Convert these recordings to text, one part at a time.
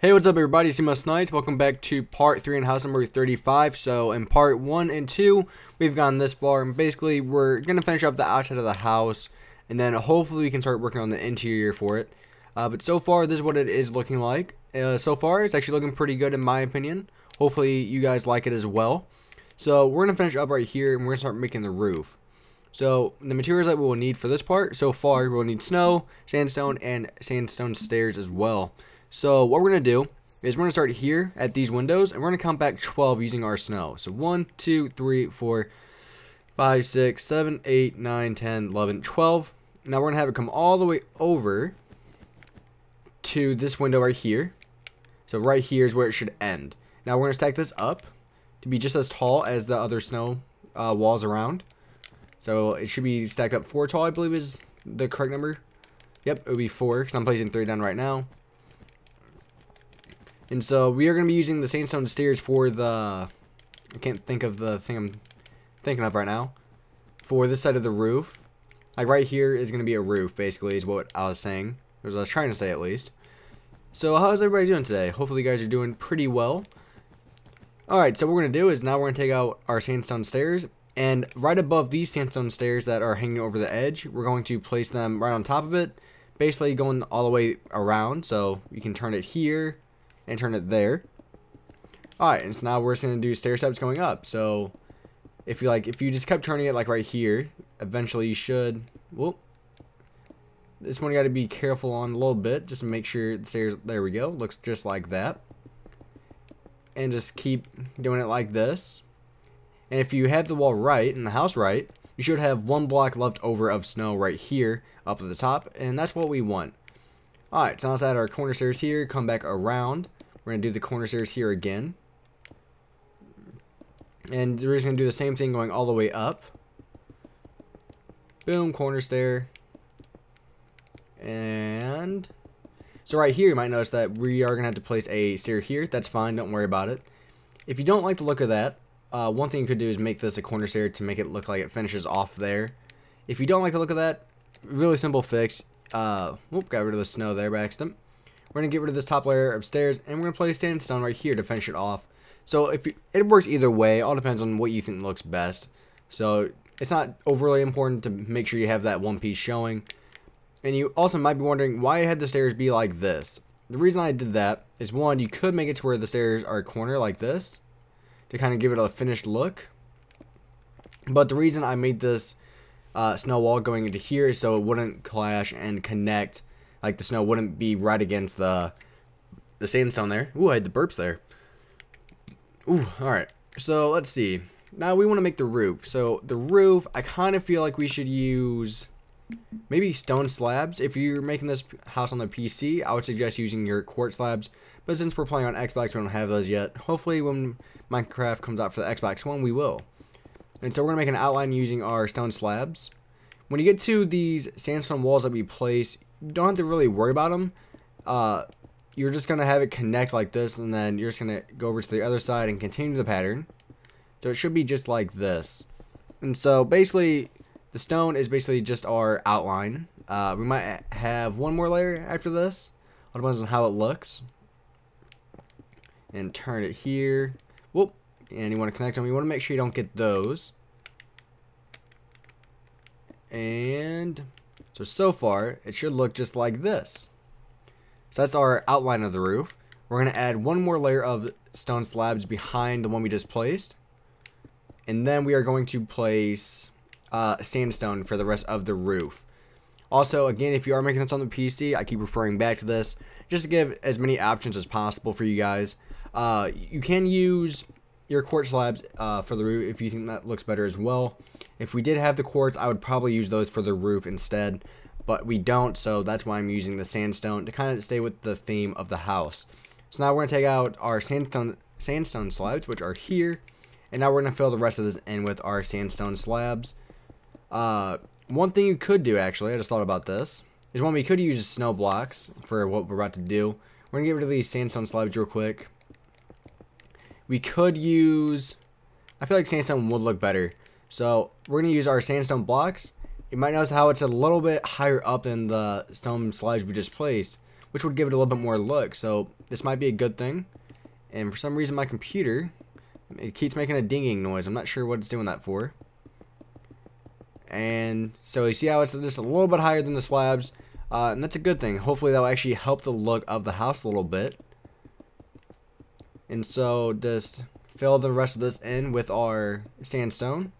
Hey, what's up everybody, it's SNipEz. Welcome back to part 3 in house number 35. So in part 1 and 2, we've gone this far, and basically we're going to finish up the outside of the house, and then hopefully we can start working on the interior for it. But so far, this is what it is looking like. So far, it's actually looking pretty good in my opinion. Hopefully you guys like it as well. So we're going to finish up right here, and we're going to start making the roof. So the materials that we will need for this part, so far, we'll need snow, sandstone, and sandstone stairs as well. So what we're going to do is we're going to start here at these windows, and we're going to count back 12 using our snow. So 1, 2, 3, 4, 5, 6, 7, 8, 9, 10, 11, 12. Now we're going to have it come all the way over to this window right here. So right here is where it should end. Now we're going to stack this up to be just as tall as the other snow walls around. So it should be stacked up 4 tall, I believe is the correct number. Yep, it would be 4 because I'm placing 3 down right now. And so we are going to be using the sandstone stairs for the, I can't think of the thing I'm thinking of right now, for this side of the roof. Like right here is going to be a roof, basically, is what I was saying, or what I was trying to say at least. So how's everybody doing today? Hopefully you guys are doing pretty well. Alright, so what we're going to do is now we're going to take out our sandstone stairs, and right above these sandstone stairs that are hanging over the edge, we're going to place them right on top of it, basically going all the way around, so you can turn it here and turn it there. Alright, and so now we're just going to do stair steps going up. So if you just kept turning it like right here, eventually you should, well, this one you got to be careful on a little bit just to make sure the stairs, there we go, looks just like that. And just keep doing it like this. And if you have the wall right and the house right, you should have 1 block left over of snow right here up at the top, and that's what we want. Alright, so let's add our corner stairs here, come back around. We're going to do the corner stairs here again. And we're just going to do the same thing going all the way up. Boom, corner stair. And so right here you might notice that we are going to have to place a stair here. That's fine, don't worry about it. If you don't like the look of that, one thing you could do is make this a corner stair to make it look like it finishes off there. If you don't like the look of that, really simple fix. Whoop, got rid of the snow there by accident. We're going to get rid of this top layer of stairs, and we're going to place sandstone right here to finish it off. So it works either way, all depends on what you think looks best. So it's not overly important to make sure you have that one piece showing. And you also might be wondering why I had the stairs be like this. The reason I did that is, one, you could make it to where the stairs are a corner like this to kind of give it a finished look. But the reason I made this snow wall going into here is so it wouldn't clash and connect, like the snow wouldn't be right against the sandstone there. Ooh, I had the burps there. Ooh, alright. So let's see. Now we want to make the roof. So the roof, I kind of feel like we should use maybe stone slabs. If you're making this house on the PC, I would suggest using your quartz slabs. But since we're playing on Xbox, we don't have those yet. Hopefully when Minecraft comes out for the Xbox One, we will. And so we're going to make an outline using our stone slabs. When you get to these sandstone walls that we place, you don't have to really worry about them. You're just going to have it connect like this, and then you're just going to go over to the other side and continue the pattern. So it should be just like this. And so basically, the stone is basically just our outline. We might have one more layer after this. It depends on how it looks. And turn it here. Whoop. And you want to connect them. You want to make sure you don't get those. And so far, it should look just like this. So that's our outline of the roof. We're going to add one more layer of stone slabs behind the one we just placed. And then we are going to place sandstone for the rest of the roof. Also, again, if you are making this on the PC, I keep referring back to this, just to give as many options as possible for you guys. You can use your quartz slabs for the roof if you think that looks better as well. If we did have the quartz, I would probably use those for the roof instead, but we don't, so that's why I'm using the sandstone to kind of stay with the theme of the house. So now we're going to take out our sandstone slabs, which are here, and now we're going to fill the rest of this in with our sandstone slabs. One thing you could do, actually, I just thought about this, is when we could use snow blocks for what we're about to do. We're going to get rid of these sandstone slabs real quick. We could use, I feel like sandstone would look better. So we're going to use our sandstone blocks. You might notice how it's a little bit higher up than the stone slabs we just placed. which would give it a little bit more look. So this might be a good thing. And for some reason my computer, it keeps making a dinging noise. I'm not sure what it's doing that for. And so you see how it's just a little bit higher than the slabs. And that's a good thing. Hopefully that will actually help the look of the house a little bit. And so just fill the rest of this in with our sandstone.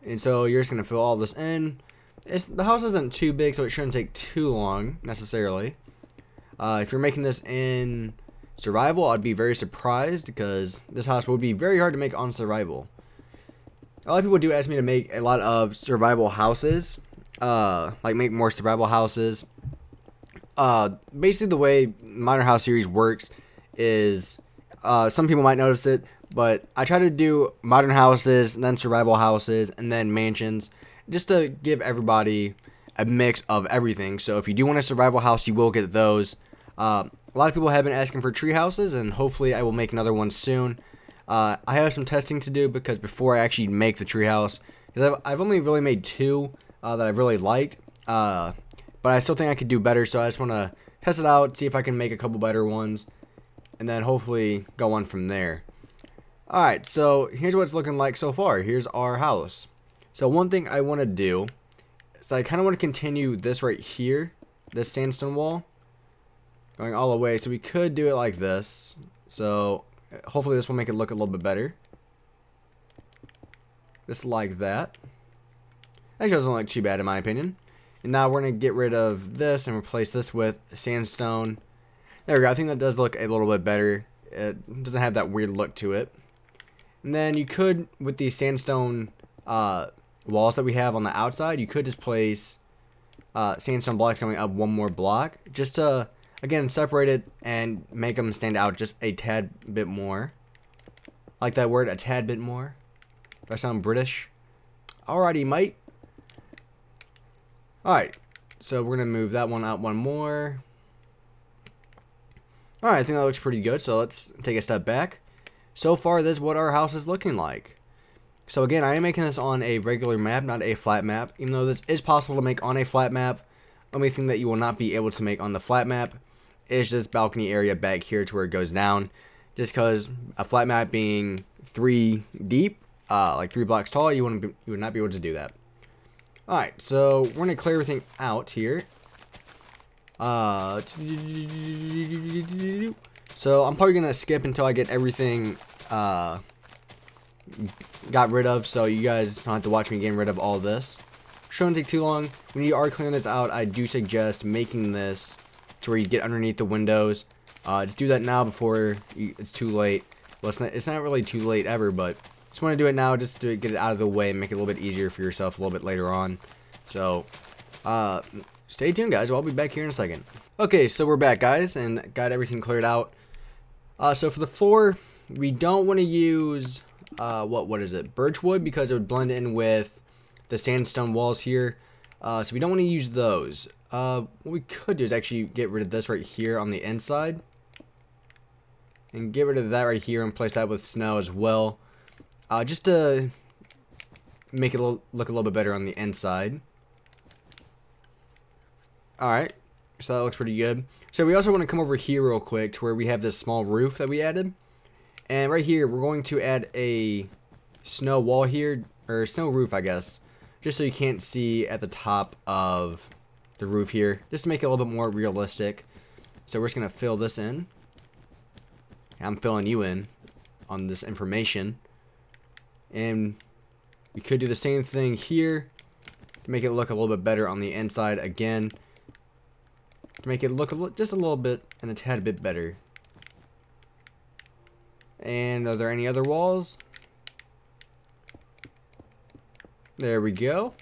And so you're just going to fill all this in. The house isn't too big, so it shouldn't take too long necessarily. If you're making this in survival, I'd be very surprised because this house would be very hard to make on survival. A lot of people do ask me to make a lot of survival houses, like make more survival houses. Basically the way Modern House series works is, some people might notice it, but I try to do modern houses, and then survival houses, and then mansions, just to give everybody a mix of everything. So if you do want a survival house, you will get those. A lot of people have been asking for tree houses, and hopefully I will make another one soon. I have some testing to do because before I actually make the tree house, because I've only really made two that I really liked, but I still think I could do better. So I just want to test it out, see if I can make a couple better ones, and then hopefully go on from there. Alright, so here's what it's looking like so far. Here's our house. So one thing I want to do is I kind of want to continue this right here, this sandstone wall, going all the way. So we could do it like this. So hopefully this will make it look a little bit better. Just like that. Actually, doesn't look too bad in my opinion. And now we're going to get rid of this and replace this with sandstone. There we go. I think that does look a little bit better. It doesn't have that weird look to it. And then you could, with these sandstone walls that we have on the outside, you could just place sandstone blocks coming up one more block, just to, again, separate it and make them stand out just a tad bit more. I like that word, a tad bit more. If I sound British. Alrighty, mate. Alright, so we're going to move that one out one more. Alright, I think that looks pretty good, so let's take a step back. So far, this is what our house is looking like. So again, I am making this on a regular map, not a flat map. Even though this is possible to make on a flat map, the only thing that you will not be able to make on the flat map is this balcony area back here to where it goes down. Just because a flat map being 3 deep, like 3 blocks tall, you would not be able to do that. Alright, so we're going to clear everything out here. So I'm probably going to skip until I get everything got rid of, so you guys don't have to watch me getting rid of all this. Shouldn't take too long. When you are clearing this out, I do suggest making this to where you get underneath the windows. Just do that now before it's too late. Well, it's not really too late ever, but just want to do it now just to get it out of the way and make it a little bit easier for yourself a little bit later on. So, stay tuned, guys. I'll be back here in a second. Okay, so we're back, guys, and got everything cleared out. So for the floor, we don't want to use what is it? Birchwood, because it would blend in with the sandstone walls here. So we don't want to use those. What we could do is actually get rid of this right here on the inside, and get rid of that right here and place that with snow as well, just to make it look a little bit better on the inside. Alright, so that looks pretty good. So we also want to come over here real quick to where we have this small roof that we added. And right here, we're going to add a snow wall here, or snow roof, I guess, just so you can't see at the top of the roof here, just to make it a little bit more realistic. So we're just going to fill this in. I'm filling you in on this information. And we could do the same thing here to make it look a little bit better on the inside again. To make it look just a little bit and a tad bit better. And are there any other walls? There we go.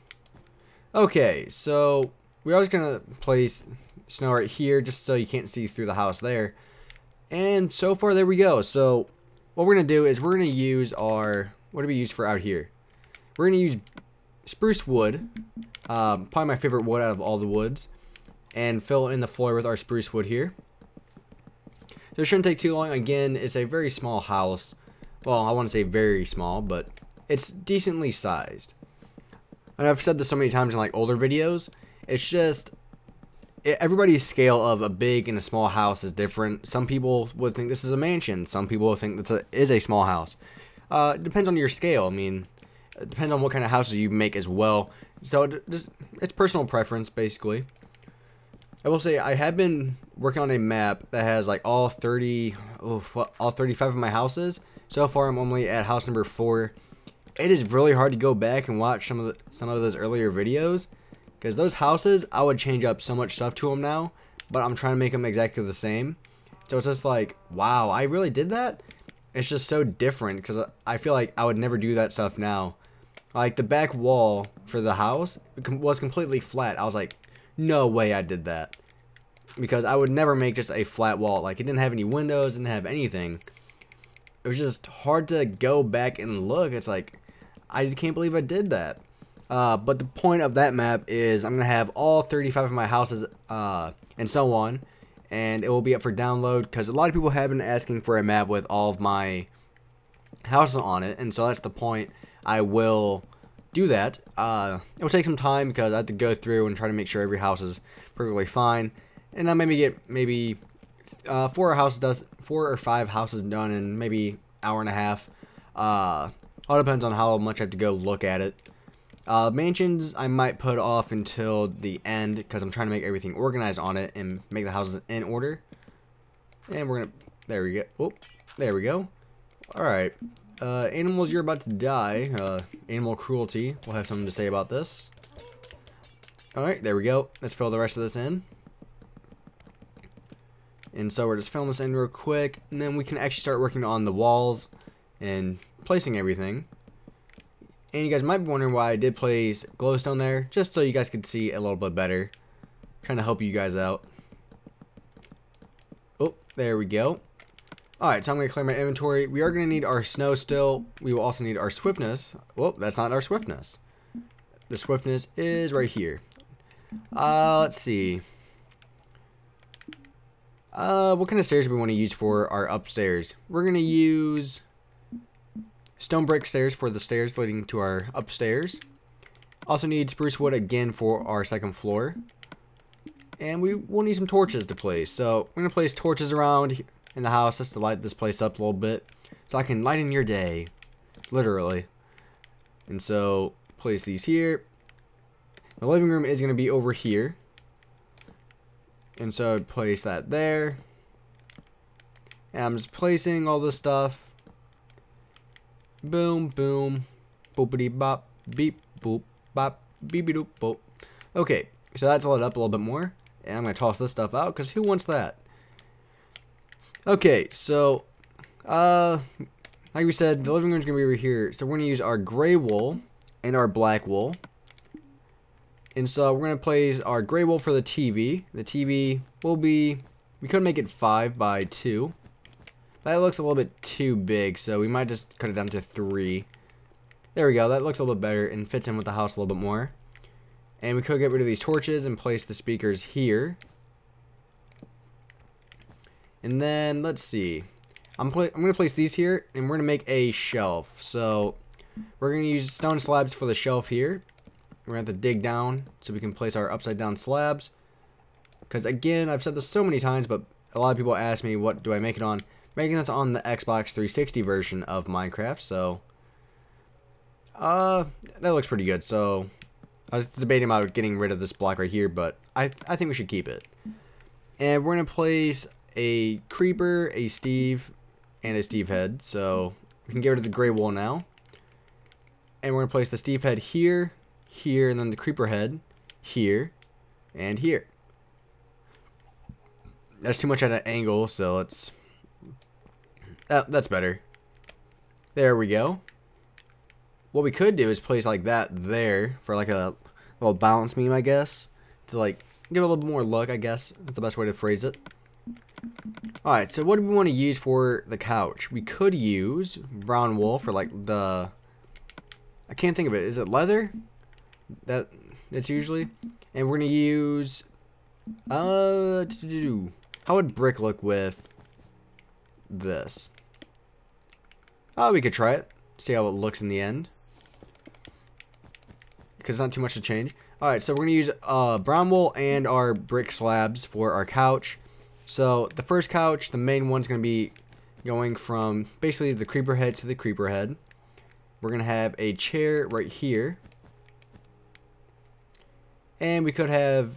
Okay, so we're just gonna place snow right here just so you can't see through the house there. And so far, there we go. So what we're gonna do is we're gonna use our, what do we use for out here? We're gonna use spruce wood, probably my favorite wood out of all the woods, and fill in the floor with our spruce wood here. So it shouldn't take too long. Again, it's a very small house. Well, I want to say very small, but it's decently sized. And I've said this so many times in like older videos. It's just everybody's scale of a big and a small house is different. Some people would think this is a mansion. Some people would think this is a small house. It depends on your scale. I mean, it depends on what kind of houses you make as well. So it's personal preference, basically. I will say I have been working on a map that has like all 35 of my houses. So far, I'm only at house number 4. It is really hard to go back and watch some of those earlier videos, because those houses I would change up so much stuff to them now, but I'm trying to make them exactly the same. So it's just like, wow, I really did that. It's just so different because I feel like I would never do that stuff now. Like the back wall for the house was completely flat. I was like, no way I did that, because I would never make just a flat wall. Like it didn't have any windows, didn't have anything. It was just hard to go back and look. It's like, I can't believe I did that. But the point of that map is I'm going to have all 35 of my houses and so on. And it will be up for download, because a lot of people have been asking for a map with all of my houses on it. And so that's the point. I will do that. It will take some time, because I have to go through and try to make sure every house is perfectly fine. And I'll maybe get 4 or 5 houses done in maybe hour and a half. All depends on how much I have to go look at it. Mansions I might put off until the end, because I'm trying to make everything organized on it and make the houses in order. And we're gonna, there we go. Oh, there we go. Alright. Animals, you're about to die. Animal cruelty. We'll have something to say about this. Alright, there we go. Let's fill the rest of this in. And so we're just filling this in real quick, and then we can actually start working on the walls and placing everything. And you guys might be wondering why I did place glowstone there, just so you guys could see a little bit better. Trying to help you guys out. Oh, there we go. Alright, so I'm going to clear my inventory. We are going to need our snow still. We will also need our swiftness. Whoop, that's not our swiftness. The swiftness is right here. Let's see. What kind of stairs do we want to use for our upstairs? We're going to use stone brick stairs for the stairs leading to our upstairs. Also need spruce wood again for our second floor. And we will need some torches to place. So we're going to place torches around in the house just to light this place up a little bit, so I can lighten your day. Literally. And so place these here. The living room is going to be over here. And so I'd place that there. And I'm just placing all this stuff. Boom, boom, boopity bop, beep, boop, bop, beepy doop, boop. Okay, so that's lit up a little bit more. And I'm going to toss this stuff out, because who wants that? Okay, so, like we said, the living room's going to be over here. So we're going to use our gray wool and our black wool. And so we're going to place our gray wool for the TV. The TV will be, we could make it 5 by 2. That looks a little bit too big, so we might just cut it down to 3. There we go. That looks a little bit better and fits in with the house a little bit more. And we could get rid of these torches and place the speakers here. And then, let's see. I'm going to place these here, and we're going to make a shelf. So, we're going to use stone slabs for the shelf here. We're going to have to dig down so we can place our upside down slabs. Because, again, I've said this so many times, but a lot of people ask me, what do I make it on? Making this on the Xbox 360 version of Minecraft, so that looks pretty good. So I was debating about getting rid of this block right here, but I think we should keep it. And we're gonna place a creeper, a Steve, and a Steve head. So we can get rid of the gray wool now. And we're gonna place the Steve head here, here, and then the creeper head here and here. That's too much at an angle, so let's. That's better. There we go. What we could do is place like that there for like a little balance beam, I guess, to like give it a little bit more look, I guess. That's the best way to phrase it. Alright, so what do we want to use for the couch? We could use brown wool for like the, I can't think of it. Is it leather? That's usually. And we're going to use, how would brick look with this? Oh, we could try it. See how it looks in the end. because it's not too much to change. Alright, so we're going to use brown wool and our brick slabs for our couch. So the first couch, the main one's going to be going from basically the creeper head to the creeper head. We're going to have a chair right here. And we could have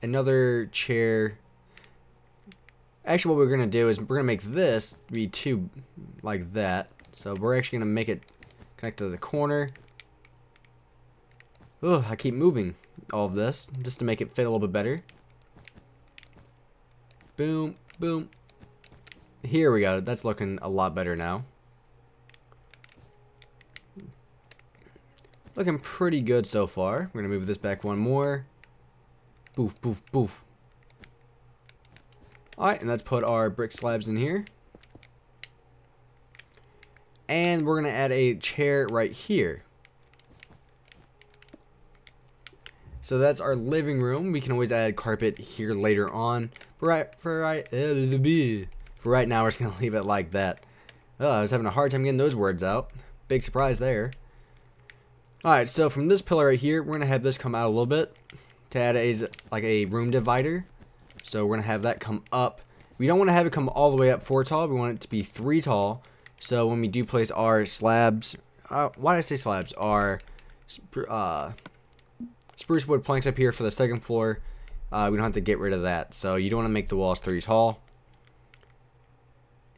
another chair. Actually, what we're going to do is we're going to make this be two like that. So we're actually going to make it connect to the corner. Ugh, I keep moving all of this just to make it fit a little bit better. Boom, boom. Here we go. That's looking a lot better now. Looking pretty good so far. We're going to move this back one more. Boof, boof, boof. Alright, and let's put our brick slabs in here. And we're going to add a chair right here. So that's our living room. We can always add carpet here later on. For right now, we're just going to leave it like that. Oh, I was having a hard time getting those words out. Big surprise there. Alright, so from this pillar right here, we're going to have this come out a little bit to add like a room divider. So we're going to have that come up. We don't want to have it come all the way up 4 tall. We want it to be 3 tall. So when we do place our slabs, why did I say slabs? Our spruce wood planks up here for the second floor. We don't have to get rid of that. So you don't want to make the walls 3 tall.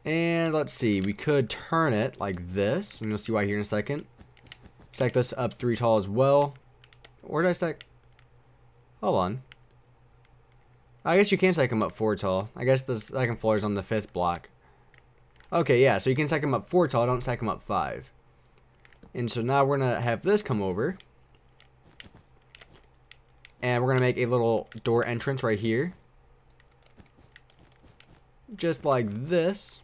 And let's see, we could turn it like this, and you'll see why here in a second. Stack this up 3 tall as well. Where did I stack? Hold on. I guess you can stack them up 4 tall. I guess the second floor is on the 5th block. Okay, yeah, so you can stack them up 4 tall, don't stack them up 5. And so now we're going to have this come over. And we're going to make a little door entrance right here. Just like this.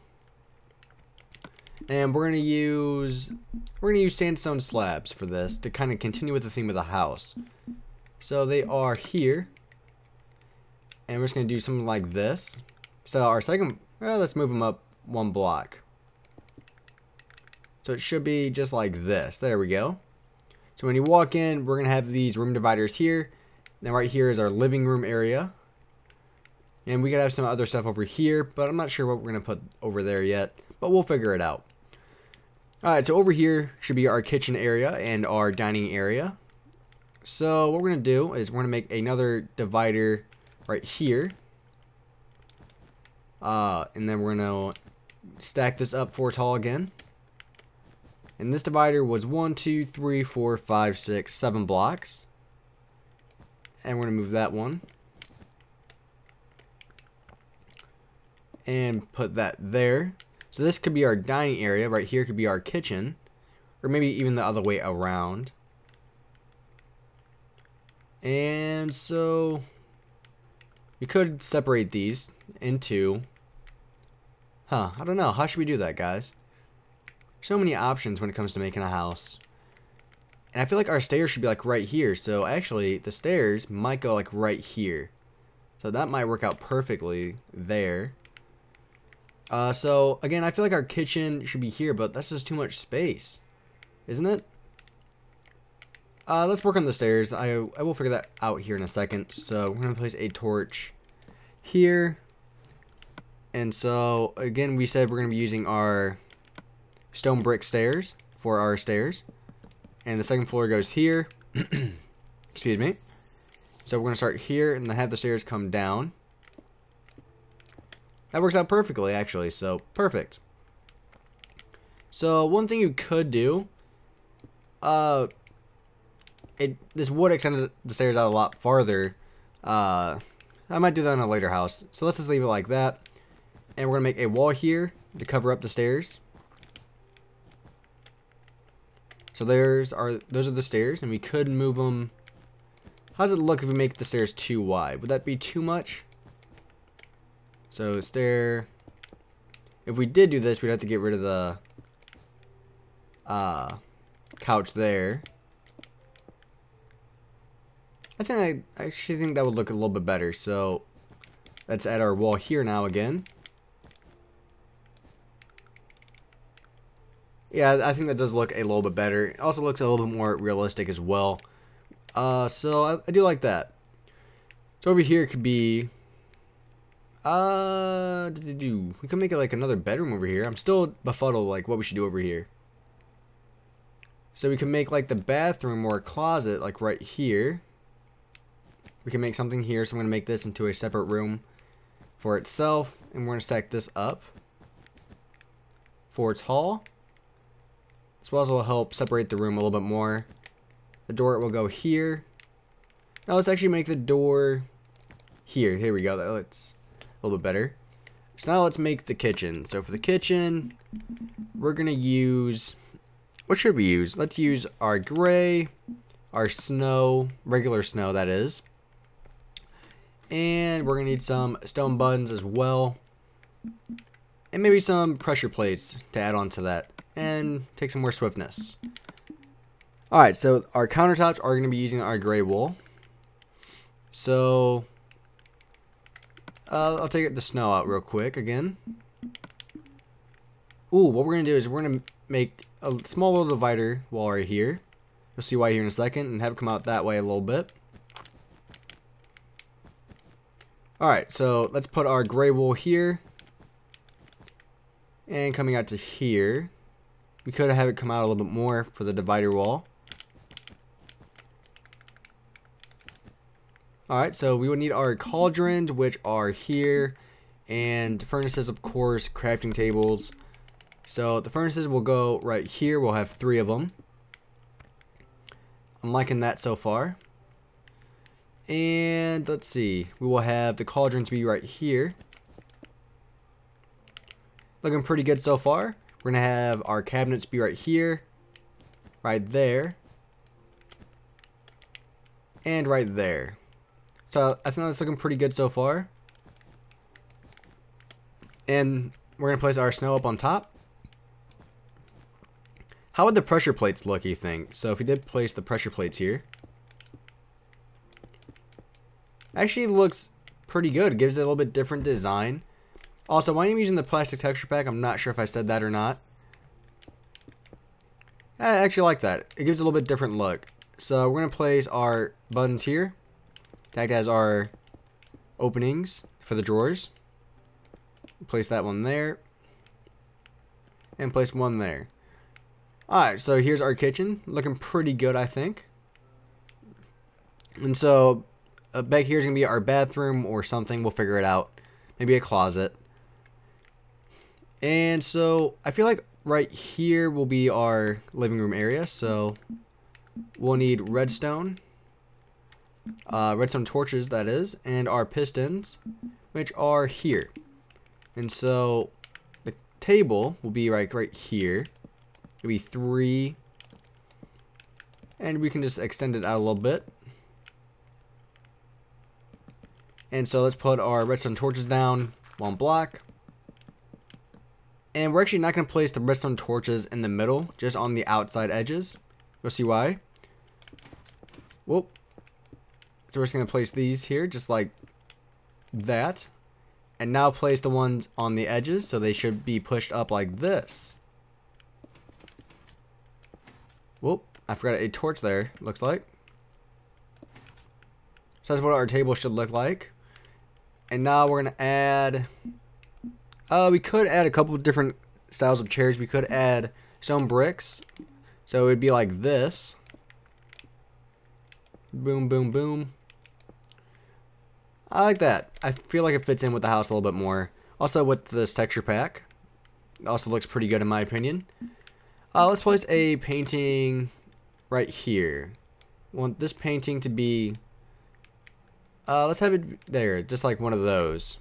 And we're going to use sandstone slabs for this to kind of continue with the theme of the house. So they are here. And we're just going to do something like this. So our second, well, let's move them up 1 block. So it should be just like this. There we go. So when you walk in, we're going to have these room dividers here. Then right here is our living room area. And we could have some other stuff over here, but I'm not sure what we're going to put over there yet. But we'll figure it out. Alright, so over here should be our kitchen area and our dining area. So what we're going to do is we're going to make another divider right here. And then we're going to stack this up 4 tall again. And this divider was 1, 2, 3, 4, 5, 6, 7 blocks. And we're going to move that one. And put that there. So this could be our dining area. Right here could be our kitchen. Or maybe even the other way around. And so we could separate these into... I don't know. How should we do that, guys? So many options when it comes to making a house. And I feel like our stairs should be like right here. So actually, the stairs might go like right here. So that might work out perfectly there. So again, I feel like our kitchen should be here, but that's just too much space, isn't it? Let's work on the stairs. I will figure that out here in a second. So we're gonna place a torch here. And so again, we said we're gonna be using our stone brick stairs for our stairs. And the second floor goes here. Excuse me. So we're going to start here and then have the stairs come down. That works out perfectly, actually. So, perfect. So, one thing you could do. This would extend the stairs out a lot farther. I might do that in a later house. So, let's just leave it like that. And we're going to make a wall here to cover up the stairs. So those are the stairs, and we could move them. How does it look if we make the stairs too wide? Would that be too much? So stair. If we did do this, we'd have to get rid of the couch there. I actually think that would look a little bit better. So let's add our wall here now again. Yeah, I think that does look a little bit better. It also looks a little bit more realistic as well. So I do like that. So over here could be, we can make it like another bedroom over here. I'm still befuddled like what we should do over here. So we can make like the bathroom or a closet like right here. We can make something here, so I'm going to make this into a separate room for itself, and we're going to stack this up for its hall. This will help separate the room a little bit more. The door will go here. Now let's actually make the door here. Here we go. That's a little bit better. So now let's make the kitchen. So for the kitchen, we're going to use, what should we use? Let's use our gray, our snow, regular snow that is. And we're going to need some stone buttons as well. And maybe some pressure plates to add on to that. And take some more swiftness. Alright, so our countertops are going to be using our gray wool. So, I'll take the snow out real quick again. Ooh, what we're going to do is we're going to make a small little divider wall right here. You'll see why here in a second. And have it come out that way a little bit. Alright, so let's put our gray wool here. And coming out to here. We could have it come out a little bit more for the divider wall. Alright, so we would need our cauldrons, which are here. And furnaces, of course, crafting tables. So the furnaces will go right here. We'll have 3 of them. I'm liking that so far. And let's see, we will have the cauldrons be right here. Looking pretty good so far. We're going to have our cabinets be right here, right there, and right there. So I think that's looking pretty good so far. And we're going to place our snow up on top. How would the pressure plates look, you think? So if we did place the pressure plates here. Actually looks pretty good. It gives it a little bit different design. Also, why am I using the plastic texture pack? I'm not sure if I said that or not. I actually like that. It gives it a little bit different look. So we're going to place our buttons here. Tagged as our openings for the drawers. Place that one there. And place one there. Alright, so here's our kitchen. Looking pretty good, I think. And so back here is going to be our bathroom or something. We'll figure it out. Maybe a closet. And so I feel like right here will be our living room area. So we'll need redstone. Redstone torches, that is. And our pistons, which are here. And so the table will be right here. It'll be 3. And we can just extend it out a little bit. And so let's put our redstone torches down 1 block. And we're actually not going to place the redstone torches in the middle, just on the outside edges. You'll see why. Whoop. So we're just going to place these here, just like that. And now place the ones on the edges, so they should be pushed up like this. Whoop. I forgot a torch there, looks like. So that's what our table should look like. And now we're going to add... we could add a couple of different styles of chairs. We could add stone bricks. So it would be like this. Boom, boom, boom. I like that. I feel like it fits in with the house a little bit more. Also with this texture pack. It also looks pretty good in my opinion. Let's place a painting right here. I want this painting to be... let's have it there, just like one of those.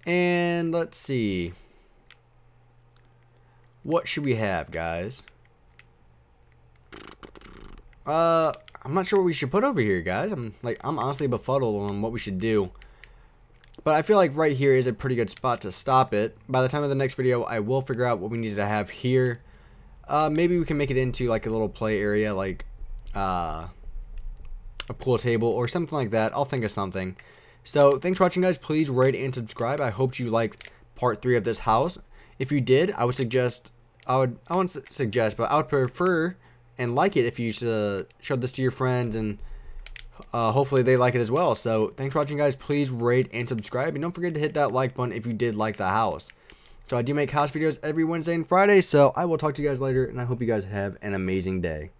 And let's see. What should we have, guys? I'm not sure what we should put over here, guys. I'm honestly befuddled on what we should do. But I feel like right here is a pretty good spot to stop it. By the time of the next video, I will figure out what we need to have here. Maybe we can make it into like a little play area, like a pool table or something like that. I'll think of something. So thanks for watching, guys. Please rate and subscribe. I hope you liked part 3 of this house. If you did, I would suggest, I wouldn't suggest, but I would prefer and like it if you showed this to your friends, and hopefully they like it as well. So thanks for watching, guys. Please rate and subscribe, and don't forget to hit that like button if you did like the house. So I do make house videos every Wednesday and Friday, so I will talk to you guys later, and I hope you guys have an amazing day.